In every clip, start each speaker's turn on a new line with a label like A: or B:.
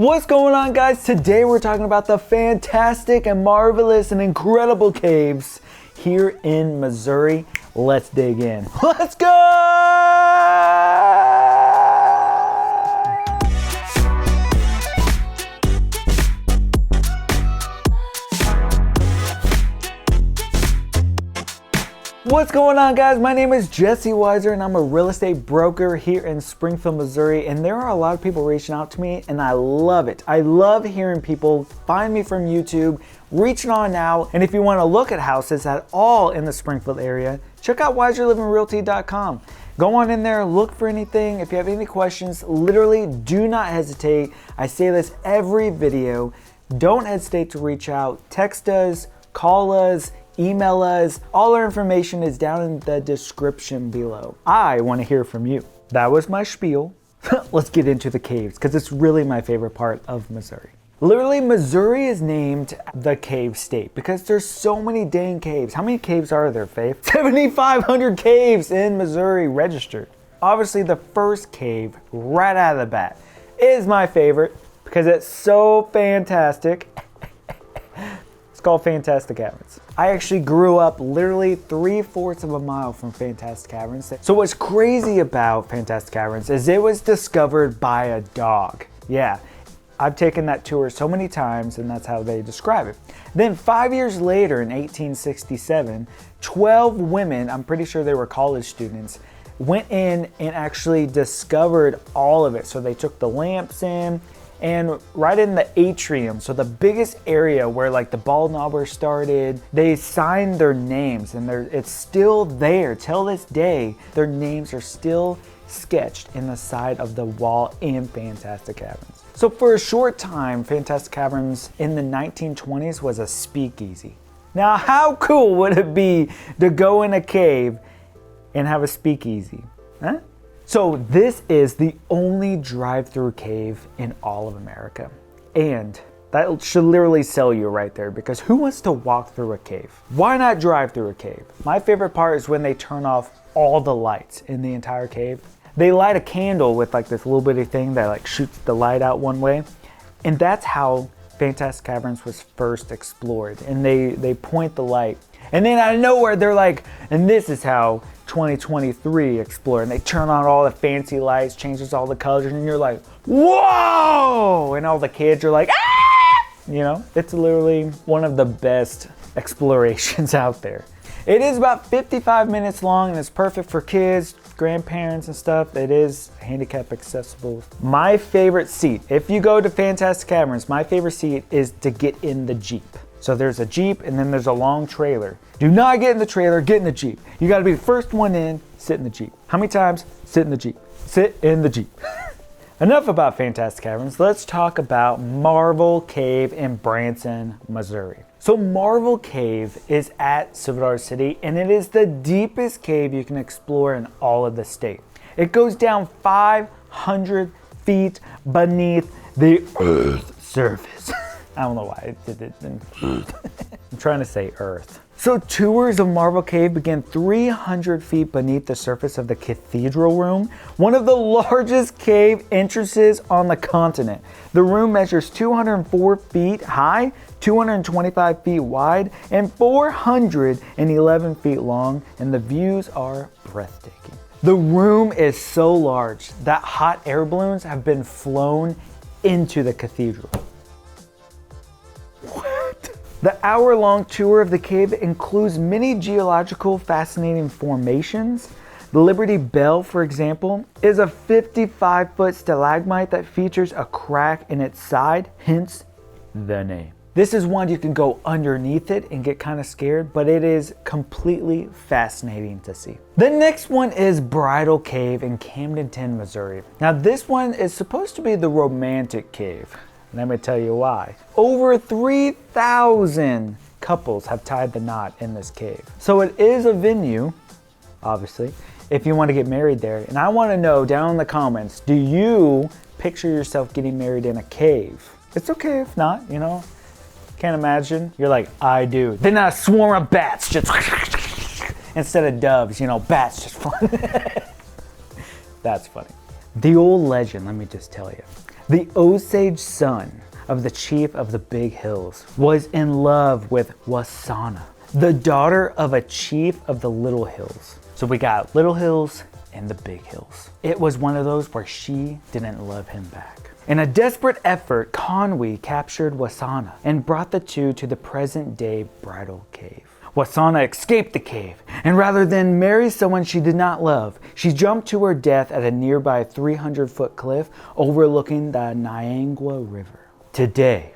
A: What's going on, guys? Today we're talking about the fantastic and marvelous and incredible caves here in Missouri. Let's dig in. Let's go! What's going on, guys? My name is Jesse Weiser and I'm a real estate broker here in Springfield, Missouri, and there are a lot of people reaching out to me and I love it. I love hearing people find me from YouTube, reaching on out, and if you want to look at houses at all in the Springfield area, check out wiserlivingrealty.com. Go on in there, look for anything. If you have any questions, literally do not hesitate. I say this every video. Don't hesitate to reach out. Text us, call us, email us. All our information is down in the description below. I want to hear from you. That was my spiel. Let's get into the caves because it's really my favorite part of Missouri. Literally, Missouri is named the cave state because there's so many dang caves. How many caves are there, Faith? 7,500 caves in Missouri registered. Obviously, the first cave right out of the bat is my favorite because it's so fantastic. It's called Fantastic Caverns. I actually grew up literally 3/4 of a mile from Fantastic Caverns. So what's crazy about Fantastic Caverns is it was discovered by a dog. Yeah, I've taken that tour so many times and that's how they describe it. Then 5 years later in 1867, 12 women, I'm pretty sure they were college students, went in and actually discovered all of it. So they took the lamps in, and right in the atrium, so the biggest area where like the ball knobber started, they signed their names and it's still there till this day. Their names are still sketched in the side of the wall in Fantastic Caverns. So for a short time, Fantastic Caverns in the 1920s was a speakeasy. Now, how cool would it be to go in a cave and have a speakeasy? Huh? So this is the only drive-through cave in all of America. And that should literally sell you right there because who wants to walk through a cave? Why not drive through a cave? My favorite part is when they turn off all the lights in the entire cave. They light a candle with like this little bitty thing that like shoots the light out one way. And that's how Fantastic Caverns was first explored. And they point the light. And then out of nowhere, they're like, and this is how 2023 explore, and they turn on all the fancy lights, changes all the colors, and you're like, whoa! And all the kids are like, ah! You know, it's literally one of the best explorations out there. It is about 55 minutes long and it's perfect for kids, grandparents and stuff. It is handicap accessible. My favorite seat, if you go to Fantastic Caverns, my favorite seat is to get in the Jeep. So there's a Jeep and then there's a long trailer. Do not get in the trailer, get in the Jeep. You gotta be the first one in, sit in the Jeep. How many times? Sit in the Jeep. Sit in the Jeep. Enough about Fantastic Caverns. Let's talk about Marvel Cave in Branson, Missouri. So Marvel Cave is at Silver City and it is the deepest cave you can explore in all of the state. It goes down 500 feet beneath the Earth's surface. I don't know why I did it. I'm trying to say Earth. So tours of Marvel Cave begin 300 feet beneath the surface of the Cathedral Room, one of the largest cave entrances on the continent. The room measures 204 feet high, 225 feet wide, and 411 feet long, and the views are breathtaking. The room is so large that hot air balloons have been flown into the cathedral. The hour-long tour of the cave includes many geological fascinating formations. The Liberty Bell, for example, is a 55-foot stalagmite that features a crack in its side, hence the name. This is one you can go underneath it and get kind of scared, but it is completely fascinating to see. The next one is Bridal Cave in Camdenton, Missouri. Now this one is supposed to be the romantic cave. Let me tell you why. Over 3,000 couples have tied the knot in this cave. So it is a venue, obviously, if you want to get married there. And I want to know down in the comments, do you picture yourself getting married in a cave? It's okay if not, you know. Can't imagine. You're like, I do. Then a swarm of bats just instead of doves, you know, bats just flying. That's funny. The old legend, let me just tell you. The Osage son of the chief of the Big Hills was in love with Wasana, the daughter of a chief of the Little Hills. So we got Little Hills and the Big Hills. It was one of those where she didn't love him back. In a desperate effort, Conwy captured Wasana and brought the two to the present-day Bridal Cave. Wasana escaped the cave, and rather than marry someone she did not love, she jumped to her death at a nearby 300-foot cliff overlooking the Niangua River. Today,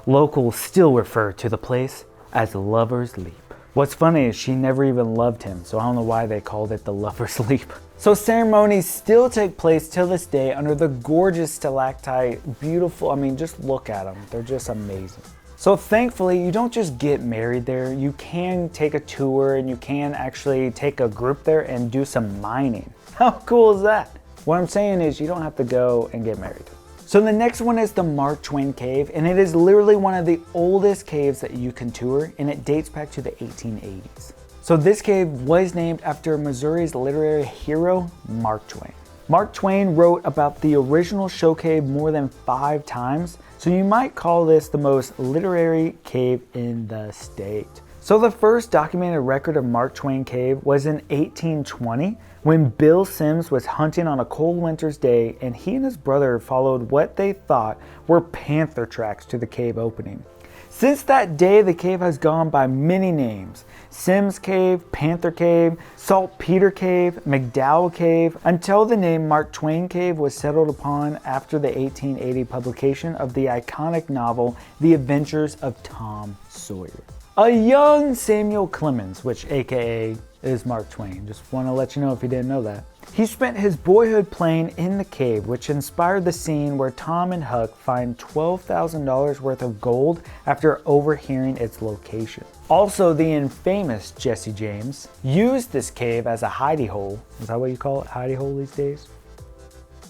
A: locals still refer to the place as Lover's Leap. What's funny is she never even loved him, so I don't know why they called it the Lover's Leap. So ceremonies still take place till this day under the gorgeous stalactite, beautiful, I mean, just look at them. They're just amazing. So thankfully, you don't just get married there. You can take a tour and you can actually take a group there and do some mining. How cool is that? What I'm saying is you don't have to go and get married. So the next one is the Mark Twain Cave, and it is literally one of the oldest caves that you can tour, and it dates back to the 1880s. So this cave was named after Missouri's literary hero, Mark Twain. Mark Twain wrote about the original show cave more than 5 times, so you might call this the most literary cave in the state. So the first documented record of Mark Twain Cave was in 1820 when Bill Sims was hunting on a cold winter's day, and he and his brother followed what they thought were panther tracks to the cave opening. Since that day, the cave has gone by many names: Sims Cave, Panther Cave, Saltpeter Cave, McDowell Cave, until the name Mark Twain Cave was settled upon after the 1880 publication of the iconic novel The Adventures of Tom Sawyer. A young Samuel Clemens, which aka is Mark Twain, just want to let you know if you didn't know that. He spent his boyhood playing in the cave, which inspired the scene where Tom and Huck find $12,000 worth of gold after overhearing its location. Also, the infamous Jesse James used this cave as a hidey hole. Is that what you call it, hidey hole these days?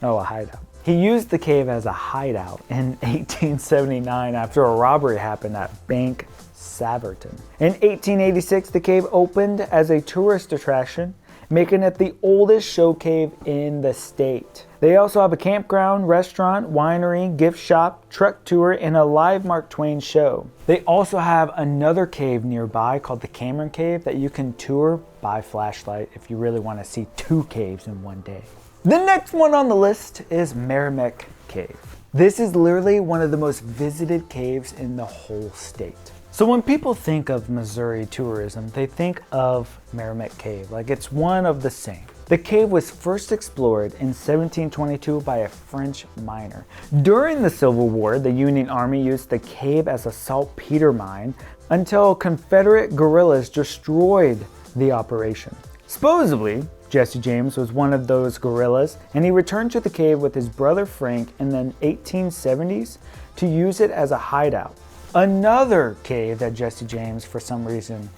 A: Oh, a hideout. He used the cave as a hideout in 1879 after a robbery happened at Bank Saverton. In 1886, the cave opened as a tourist attraction, making it the oldest show cave in the state. They also have a campground, restaurant, winery, gift shop, truck tour, and a live Mark Twain show. They also have another cave nearby called the Cameron Cave that you can tour by flashlight if you really want to see 2 caves in one day. The next one on the list is Meramec Cave. This is literally one of the most visited caves in the whole state. So when people think of Missouri tourism, they think of Meramec Cave, like it's one of the same. The cave was first explored in 1722 by a French miner. During the Civil War, the Union Army used the cave as a saltpeter mine until Confederate guerrillas destroyed the operation. Supposedly, Jesse James was one of those guerrillas, and he returned to the cave with his brother Frank in the 1870s to use it as a hideout. Another cave that Jesse James, for some reason,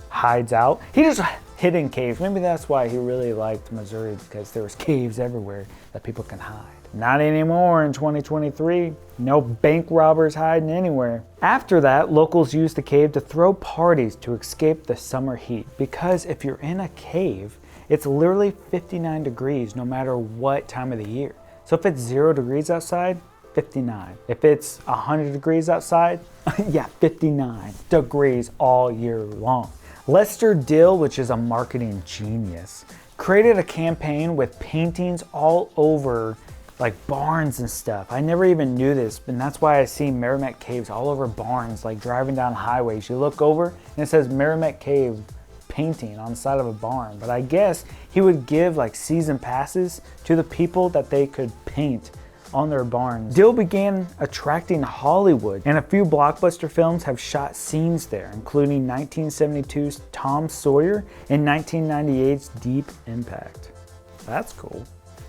A: hides out. He just hid in caves. Maybe that's why he really liked Missouri, because there was caves everywhere that people can hide. Not anymore in 2023. No bank robbers hiding anywhere. After that, locals used the cave to throw parties to escape the summer heat, because if you're in a cave, it's literally 59 degrees no matter what time of the year. So if it's 0 degrees outside, 59. If it's 100 degrees outside, yeah, 59 degrees all year long. Lester Dill, which is a marketing genius, created a campaign with paintings all over like barns and stuff. I never even knew this, and that's why I see Meramec Caves all over barns, like driving down highways. You look over and it says Meramec Cave painting on the side of a barn. But I guess he would give like season passes to the people that they could paint on their barns. Dill began attracting Hollywood, and a few blockbuster films have shot scenes there, including 1972's Tom Sawyer and 1998's Deep Impact. That's cool.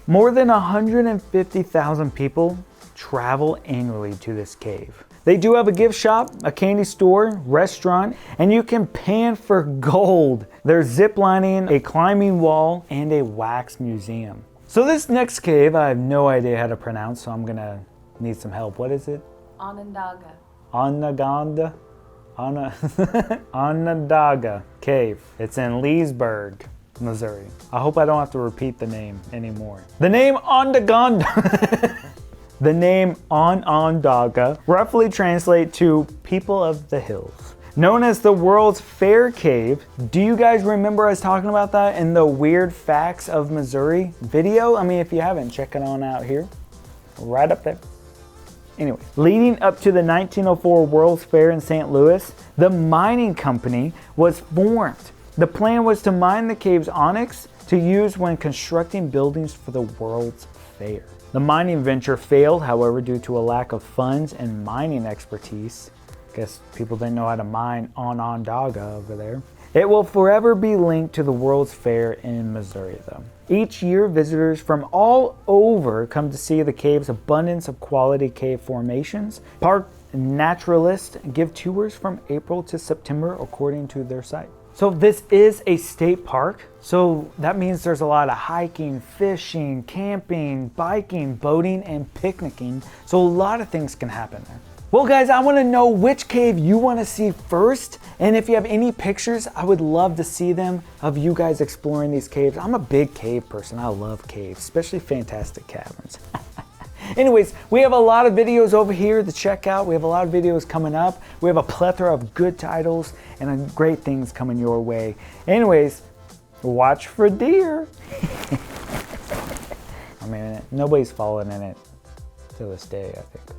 A: More than 150,000 people travel annually to this cave. They do have a gift shop, a candy store, restaurant, and you can pan for gold. There's zip lining, a climbing wall, and a wax museum. So this next cave, I have no idea how to pronounce, so I'm gonna need some help. What is it?
B: Onondaga.
A: Onondaga Cave. It's in Leesburg, Missouri. I hope I don't have to repeat the name anymore. The name Onondaga. The name Onondaga roughly translates to people of the hills. Known as the world's fair cave. Do you guys remember us talking about that in the Weird Facts of Missouri video? I mean, if you haven't, check it on out here. Right up there. Anyway, leading up to the 1904 World's Fair in St. Louis, the mining company was formed. The plan was to mine the cave's onyx to use when constructing buildings for the World's Fair. The mining venture failed, however, due to a lack of funds and mining expertise. Guess people didn't know how to mine Onondaga over there. It will forever be linked to the World's Fair in Missouri though. Each year, visitors from all over come to see the cave's abundance of quality cave formations. Park naturalists give tours from April to September according to their site. So this is a state park, so that means there's a lot of hiking, fishing, camping, biking, boating, and picnicking. So a lot of things can happen there. Well guys, I want to know which cave you want to see first, and if you have any pictures, I would love to see them of you guys exploring these caves. I'm a big cave person. I love caves, especially fantastic caverns. Anyways, we have a lot of videos over here to check out. We have a lot of videos coming up. We have a plethora of good titles and great things coming your way. Anyways, watch for deer. I mean, nobody's fallen in it to this day, I think.